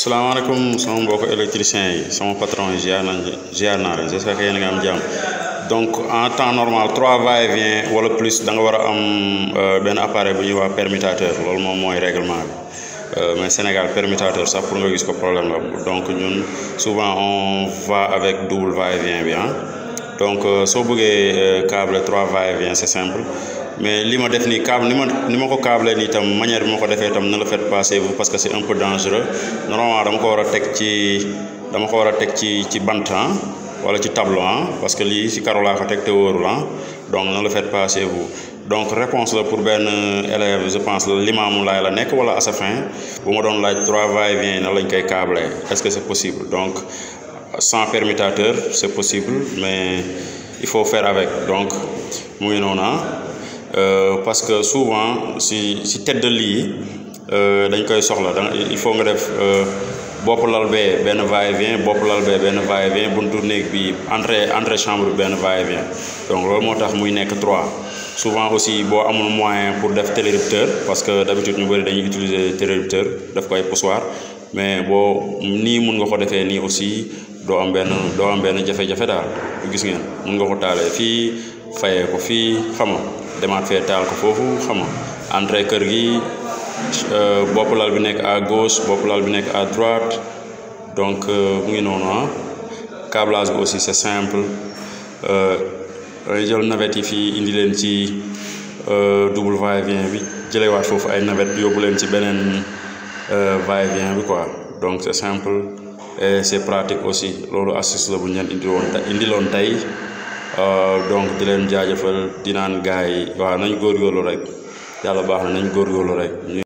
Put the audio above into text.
salaamaaleykum sama mbokku électricien yi sama patron yi ziar naa leen j'espère que yéen a ngi am jàmm donc en temps normal 3 va-et-vient wala plus da nga war a am benn appareil bu ñuy wax permutateur loolu moom mooy règlement bi mais Sénégal permutateur sax pour nga gis ko problème la donc ñun souvent on va avec double va-et-vient bi donc soo bëggee câble 3 va-et-vient c'est simple. Mais li ma def nii câble ni ma ko câble nii tam manière bi ma ko defee tam ne le faites pas chez vous parce que c'est un peu dangereux normalement dama ko war a teg ci bant wala ci tableau parce que lii ci karo laa ko teg te wóorul donc ne le faites pas chez vous. Donc réponse la pour benn élève je pense la Limamou Laye la nekk wala Assafin bu ma doon laaj 3 va-et-vient na lañ koy câbler est-ce que c'est possible donc sans permutateur c'est possible mais il faut faire avec donc mu ngi noonu parce que souvent si tête de lit dañ koy soxla il faut nga def bopp lal bee benn va-et-vient bopp lal bee benn va-et-vient buntu néeg bi entrée chambre bi benn va-et-vient donc loolu moo tax muy nekk 3 souvent aussi boo amul moyen pour def télérupteur parce que d'habitude ñu bëri dañuy utiliser télérupteur def ko ay poussoir mais boo nii mun nga ko defee nii aussi doo am benn jafe-jafe daal gis ngeen mun nga ko taalee fii fayee ko fii xam nga demaat fee taal ko foofu xam nga entrée kër gi bopp lal bi nekk à gauche bopp lal bi nekk à droite donc mu ngi noonu câblage bi aussi c'est simple jël navette yi fii indi leen ci double va-et-vient bi jëlewaat foofu ay navette yóbbu leen ci beneen va-et-vient bi quoi donc c'est simple et c'est pratique aussi loolu astuce la bu ñu leen indiloon tey donc di leen jaajëfal di naan gars yi waaw nañ góorgóorlu rek yàlla baax na nañ góorgóorlu rek.